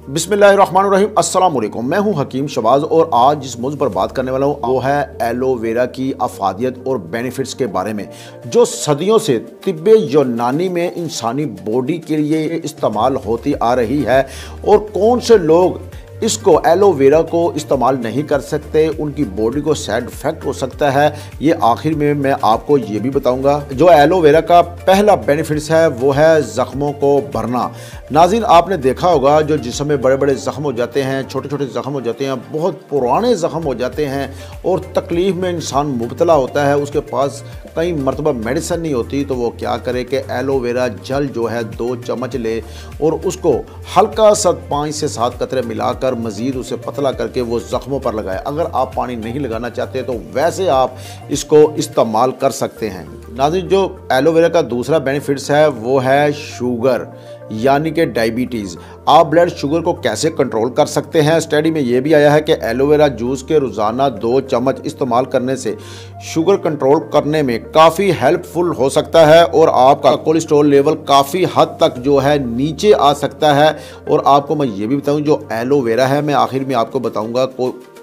बिस्मिल्लाहिर्रहमानिर्रहीम, अस्सलाम वालेकुम। मैं हूं हकीम शबाज और आज जिस मौजू पर बात करने वाला हूं वो है एलोवेरा की अफादियत और बेनिफिट्स के बारे में, जो सदियों से तिब्बे यूनानी में इंसानी बॉडी के लिए इस्तेमाल होती आ रही है। और कौन से लोग इसको एलोवेरा को इस्तेमाल नहीं कर सकते, उनकी बॉडी को साइड इफेक्ट हो सकता है, ये आखिर में मैं आपको ये भी बताऊंगा। जो एलोवेरा का पहला बेनिफिट्स है वो है ज़ख्मों को भरना। नाज़रीन, आपने देखा होगा जो जिस्म में बड़े बड़े ज़ख्म हो जाते हैं, छोटे छोटे ज़ख्म हो जाते हैं, बहुत पुराने ज़ख्म हो जाते हैं और तकलीफ़ में इंसान मुब्तला होता है, उसके पास कई मरतबा मेडिसिन नहीं होती, तो वो क्या करे कि एलोवेरा जल जो है 2 चम्मच ले और उसको हल्का सा 5 से 7 कतरे मिलाकर मज़ीद उसे पतला करके वो ज़ख्मों पर लगाए। अगर आप पानी नहीं लगाना चाहते तो वैसे आप इसको इस्तेमाल कर सकते हैं। नाज़रीन, जो एलोवेरा का दूसरा बेनिफिट्स है वो है शुगर यानी कि डायबिटीज़। आप ब्लड शुगर को कैसे कंट्रोल कर सकते हैं? स्टडी में ये भी आया है कि एलोवेरा जूस के रोज़ाना 2 चम्मच इस्तेमाल करने से शुगर कंट्रोल करने में काफ़ी हेल्पफुल हो सकता है और आपका कोलेस्ट्रॉल लेवल काफ़ी हद तक जो है नीचे आ सकता है। और आपको मैं ये भी बताऊं, जो एलोवेरा है, मैं आखिर में आपको बताऊंगा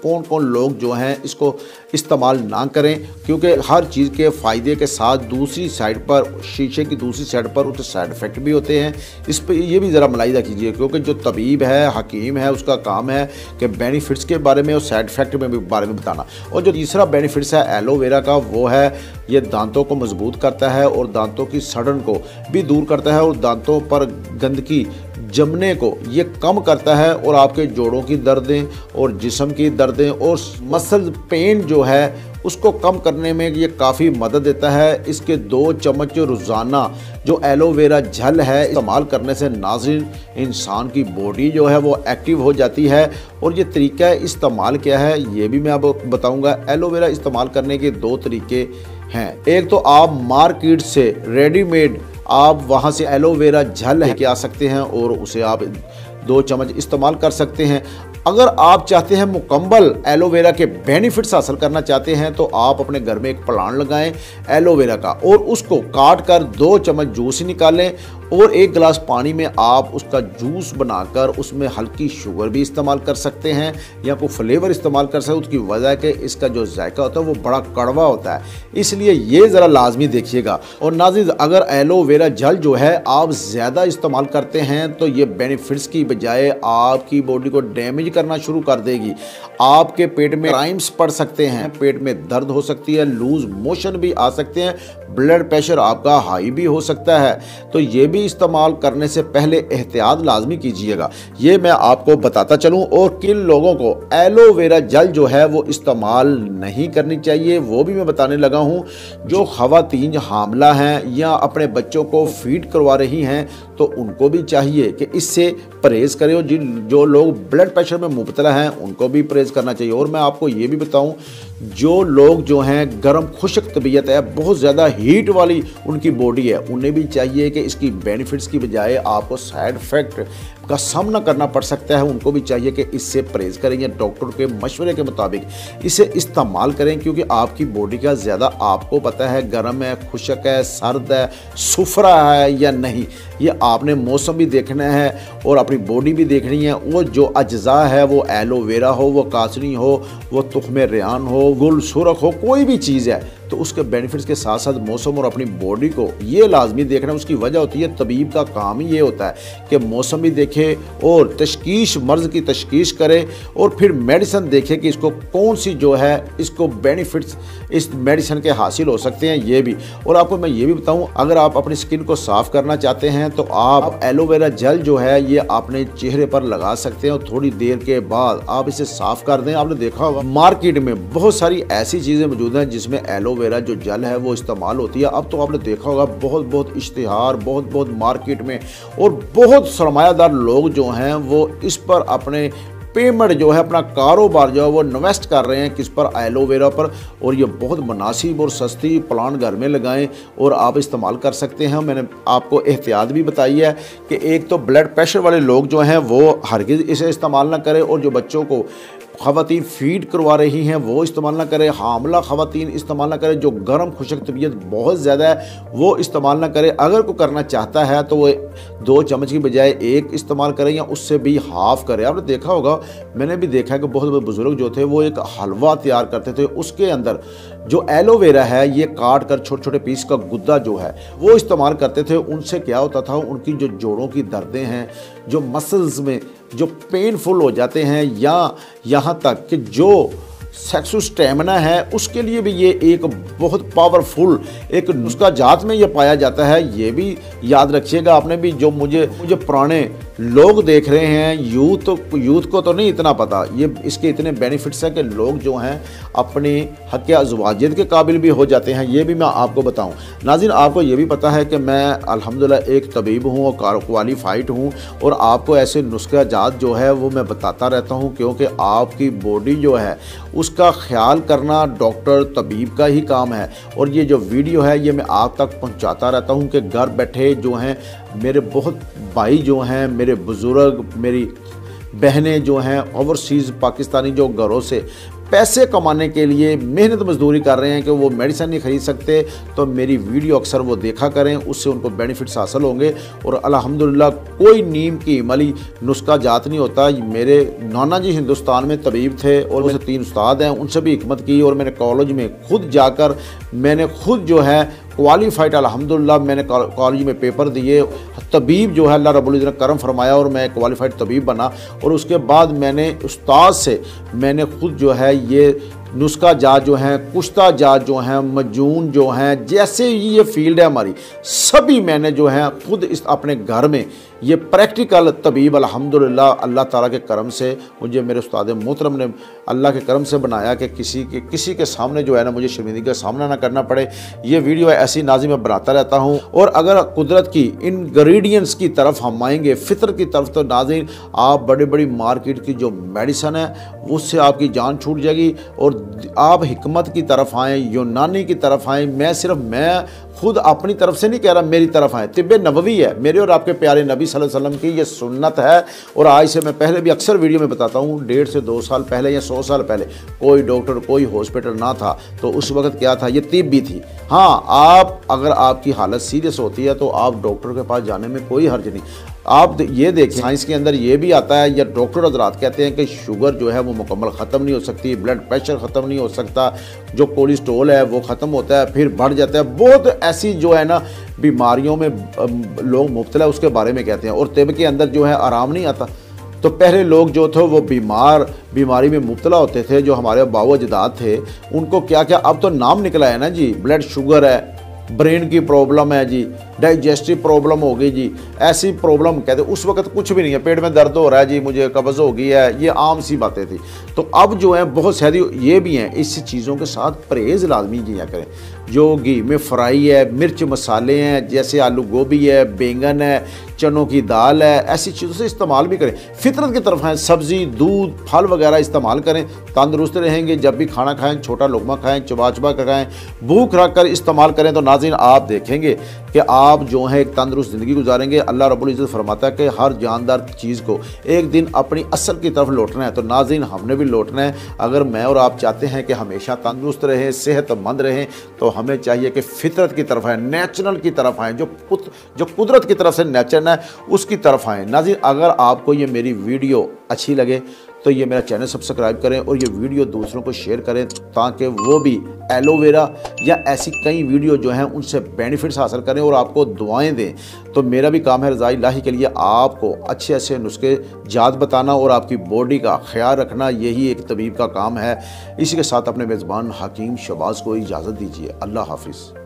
कौन कौन लोग जो हैं इसको इस्तेमाल ना करें, क्योंकि हर चीज़ के फ़ायदे के साथ दूसरी साइड पर, शीशे की दूसरी साइड पर उसके साइड इफ़ेक्ट भी होते हैं। इस पर ये भी ज़रा मुलाहिज़ा कीजिए, क्योंकि जो तबीब है, हकीम है, उसका काम है कि बेनिफिट्स के बारे में और साइड इफ़ेक्ट में भी बारे में बताना। और जो तीसरा बेनिफिट्स है एलोवेरा का वो है ये दांतों को मजबूत करता है और दांतों की सड़न को भी दूर करता है और दांतों पर गंदगी जमने को ये कम करता है और आपके जोड़ों की दर्दें और जिस्म की दर्दें और मसल पेन जो है उसको कम करने में ये काफ़ी मदद देता है। इसके 2 चम्मच रोज़ाना जो एलोवेरा जल है इस्तेमाल करने से नाज़रीन इंसान की बॉडी जो है वो एक्टिव हो जाती है। और ये तरीका इस्तेमाल क्या है ये भी मैं आपको बताऊंगा। एलोवेरा इस्तेमाल करने के 2 तरीके हैं। एक तो आप मार्केट से रेडीमेड आप वहाँ से एलोवेरा जल लेके आ सकते हैं और उसे आप 2 चम्मच इस्तेमाल कर सकते हैं। अगर आप चाहते हैं मुकम्मल एलोवेरा के बेनिफिट्स हासिल करना चाहते हैं तो आप अपने घर में एक प्लांट लगाएं एलोवेरा का और उसको काट कर 2 चम्मच जूस निकालें और 1 गिलास पानी में आप उसका जूस बनाकर उसमें हल्की शुगर भी इस्तेमाल कर सकते हैं या कोई फ्लेवर इस्तेमाल कर सकते हैं। उसकी वजह है कि इसका जो जायका होता है वो बड़ा कड़वा होता है, इसलिए ये ज़रा लाजमी देखिएगा। और नाज़रीन, अगर एलोवेरा जल जो है आप ज़्यादा इस्तेमाल करते हैं तो ये बेनिफिट्स की बजाय आपकी बॉडी को डैमेज करना शुरू कर देगी। आपके पेट में क्राइम्स पड़ सकते हैं, पेट में दर्द हो सकती है, लूज मोशन भी आ सकते हैं, ब्लड प्रेशर आपका हाई भी हो सकता है। तो ये भी इस्तेमाल करने से पहले एहतियात लाजमी कीजिएगा, ये मैं आपको बताता चलूं। और किन लोगों को एलोवेरा जल जो है वो इस्तेमाल नहीं करनी चाहिए वो भी मैं बताने लगा हूं। जो ख़वातीन हामला हैं या अपने बच्चों को फीड करवा रही हैं तो उनको भी चाहिए कि इससे परहेज़ करें। और जो लोग ब्लड प्रेशर में मुब्तला हैं उनको भी परहेज़ करना चाहिए। और मैं आपको ये भी बताऊं, जो लोग जो हैं गर्म खुश्क तबीयत है, बहुत ज़्यादा हीट वाली उनकी बॉडी है, उन्हें भी चाहिए कि इसकी बेनिफिट्स की बजाय आपको साइड इफ़ेक्ट का सामना करना पड़ सकता है, उनको भी चाहिए कि इससे परहेज़ करें या डॉक्टर के मशवरे के मुताबिक इसे इस्तेमाल करें। क्योंकि आपकी बॉडी का ज़्यादा आपको पता है, गर्म है, खुश्क है, सर्द है, सुफरा है या नहीं, ये आपने मौसम भी देखना है और अपनी बॉडी भी देखनी है। वो जो अज्जा है, वो एलोवेरा हो, वो कासनी हो, वो तुख्मे रेहान हो, गुल सुरख हो, कोई भी चीज़ है तो उसके बेनिफिट्स के साथ साथ मौसम और अपनी बॉडी को ये लाजमी देखना। उसकी वजह होती है, तबीब का काम ही ये होता है कि मौसम भी देखे और तशखीश, मर्ज़ की तशखीश करे और फिर मेडिसिन देखे कि इसको कौन सी जो है इसको बेनिफिट्स इस मेडिसिन के हासिल हो सकते हैं, ये भी। और आपको मैं ये भी बताऊं, अगर आप अपनी स्किन को साफ़ करना चाहते हैं तो आप एलोवेरा जल जो है ये अपने चेहरे पर लगा सकते हैं और थोड़ी देर के बाद आप इसे साफ़ कर दें। आपने देखा होगा मार्केट में बहुत सारी ऐसी चीज़ें मौजूद हैं जिसमें एलोवेरा जो जल है वो इस्तेमाल होती है। अब तो आपने देखा होगा बहुत इश्तिहार बहुत मार्केट में और बहुत सरमायादार लोग जो हैं वो इस पर अपने पेमेंट जो है, अपना कारोबार जो है वो इन्वेस्ट कर रहे हैं किस पर, एलोवेरा पर। और ये बहुत मुनासिब और सस्ती प्लांट घर में लगाएं और आप इस्तेमाल कर सकते हैं। मैंने आपको एहतियात भी बताई है कि एक तो ब्लड प्रेशर वाले लोग जो हैं वो हरगिज़ इसे इस्तेमाल ना करें और जो बच्चों को ख़वातीन फीड करवा रही हैं वो इस्तेमाल ना करें, हामला ख़वातीन इस्तेमाल ना करें, जो गर्म खुशक तबीयत बहुत ज़्यादा है वो इस्तेमाल ना करें। अगर कोई करना चाहता है तो वो 2 चम्मच की बजाय 1 इस्तेमाल करें या उससे भी हाफ़ करें। आपने देखा होगा, मैंने भी देखा है कि बहुत बड़े बुज़ुर्ग जो थे वो एक हलवा तैयार करते थे, उसके अंदर जो एलोवेरा है ये काट कर छोटे छोटे पीस का गुद्दा जो है वो इस्तेमाल करते थे। उनसे क्या होता था, उनकी जो जोड़ों की दर्दें हैं, जो मसल्स में जो पेनफुल हो जाते हैं, या यहाँ तक कि जो सेक्सुअल स्टेमिना है उसके लिए भी ये एक बहुत पावरफुल एक नुस्खा जात में ये पाया जाता है। ये भी याद रखिएगा आपने भी, जो मुझे पुराने लोग देख रहे हैं, यूथ को तो नहीं इतना पता, ये इसके इतने बेनिफिट्स हैं कि लोग जो हैं अपनी हक़ अज़वाजियत के काबिल भी हो जाते हैं। ये भी मैं आपको बताऊं। नाज़रीन, आपको ये भी पता है कि मैं अल्हम्दुलिल्लाह एक तबीब हूँ और क्वालिफाइड हूँ, और आपको ऐसे नुस्खा जात जो है वो मैं बताता रहता हूँ, क्योंकि आपकी बॉडी जो है उसका ख्याल करना डॉक्टर तबीब का ही काम है। और ये जो वीडियो है ये मैं आप तक पहुँचाता रहता हूँ कि घर बैठे जो हैं मेरे बहुत भाई जो हैं, मेरे बुज़ुर्ग, मेरी बहनें जो हैं ओवरसीज़ पाकिस्तानी जो घरों से पैसे कमाने के लिए मेहनत मजदूरी कर रहे हैं कि वो मेडिसिन नहीं ख़रीद सकते, तो मेरी वीडियो अक्सर वो देखा करें, उससे उनको बेनिफिट्स हासिल होंगे। और अल्हम्दुलिल्लाह कोई नीम की इमली नुस्खा जात नहीं होता। मेरे नाना जी हिंदुस्तान में तबीब थे और मुझे 3 उस्ताद हैं, उनसे भी हिकमत की, और मैंने कॉलेज में खुद जाकर मैंने खुद जो है क्वालिफाइड अल्हम्दुलिल्लाह मैंने कॉलेज में पेपर दिए। तबीब जो है अल्लाह रब्बुल इज़्ज़त ने करम फरमाया और मैं क्वालिफाइड तबीब बना, और उसके बाद मैंने उस्ताद से मैंने खुद जो है ये नुस्खा जात जो हैं, कुश्ता जात जो हैं, मजून जो हैं, जैसे ही ये फील्ड है हमारी, सभी मैंने जो है खुद इस अपने घर में ये प्रैक्टिकल तबीब अल्हम्दुलिल्लाह अल्लाह ताला के करम से मुझे मेरे उस्ताद मोहतरम ने अल्लाह के करम से बनाया कि किसी के सामने जो है ना मुझे शर्मिंदगी का सामना ना करना पड़े। ये वीडियो ऐसी नाज़िम मैं बनाता रहता हूँ। और अगर कुदरत की इंग्रेडिएंट्स की तरफ हम आएंगे, फितर की तरफ, तो नाज़रीन आप बड़ी बड़ी मार्केट की जो मेडिसन है उससे आपकी जान छूट जाएगी, और आप हिकमत की तरफ आएँ, यूनानी की तरफ आएँ। मैं खुद अपनी तरफ से नहीं कह रहा, मेरी तरफ आए। तिब्बे नबवी है, मेरे और आपके प्यारे नबी सल्लल्लाहु अलैहि वसल्लम की ये सुन्नत है। और आज से मैं पहले भी अक्सर वीडियो में बताता हूँ, 1.5 से 2 साल पहले या 100 साल पहले कोई डॉक्टर, कोई हॉस्पिटल ना था, तो उस वक्त क्या था, ये तिब भी थी। हाँ, आप अगर आपकी हालत सीरियस होती है तो आप डॉक्टर के पास जाने में कोई हर्ज नहीं। आप ये देखें, साइंस के अंदर ये भी आता है, या डॉक्टर हज़रात कहते हैं कि शुगर जो है वो मुकम्मल ख़त्म नहीं हो सकती, ब्लड प्रेशर ख़त्म नहीं हो सकता, जो कोलेस्ट्रॉल है वो ख़त्म होता है फिर बढ़ जाता है। बहुत ऐसी जो है ना बीमारियों में लोग मुब्तला उसके बारे में कहते हैं, और तिब के अंदर जो है आराम नहीं आता। तो पहले लोग जो थे वो बीमारी में मुब्तला होते थे, जो हमारे बाबा अजदाद थे, उनको क्या क्या अब तो नाम निकला है ना जी, ब्लड शुगर है, ब्रेन की प्रॉब्लम है जी, डाइजेस्टिव प्रॉब्लम हो गई जी, ऐसी प्रॉब्लम कहते। उस वक्त कुछ भी नहीं है, पेट में दर्द हो रहा है जी, मुझे कब्ज़ हो गई है, ये आम सी बातें थी। तो अब जो है बहुत सारी ये भी हैं, इस चीज़ों के साथ परहेज़ लाजमी किया करें। जो घी में फ्राई है, मिर्च मसाले हैं, जैसे आलू गोभी है, बैंगन है, चनों की दाल है, ऐसी चीज़ों से इस्तेमाल भी करें। फितरत की तरफ हैं, सब्ज़ी, दूध, फल वगैरह इस्तेमाल करें, तंदुरुस्त रहेंगे। जब भी खाना खाएं छोटा लुक़मा खाएं, चबा चबा कर खाएं, भूख रख कर इस्तेमाल करें, तो नाज़रीन आप देखेंगे कि आप जो है एक तंदुरुस्त ज़िंदगी गुजारेंगे। अल्लाह रब्बुल इज़्ज़त फरमाता है कि हर जानदार चीज़ को एक दिन अपनी असल की तरफ लौटना है। तो नाज़रीन हमने भी लौटना है। अगर मैं और आप चाहते हैं कि हमेशा तंदुरुस्त रहें, सेहतमंद रहें, तो हमें चाहिए कि फितरत की तरफ आएँ, नेचुरल की तरफ आएँ, जो कुदरत की तरफ से नेचर है उसकी तरफ आएँ। नाज़रीन अगर आपको ये मेरी वीडियो अच्छी लगे तो ये मेरा चैनल सब्सक्राइब करें और ये वीडियो दूसरों को शेयर करें, ताकि वो भी एलोवेरा या ऐसी कई वीडियो जो हैं उनसे बेनिफिट्स हासिल करें और आपको दुआएं दें। तो मेरा भी काम है रज़ा इलाही के लिए आपको अच्छे अच्छे नुस्खे जात बताना और आपकी बॉडी का ख्याल रखना, यही एक तबीब का काम है। इसी के साथ अपने मेज़बान हकीम शहबाज को इजाज़त दीजिए। अल्लाह हाफिज़।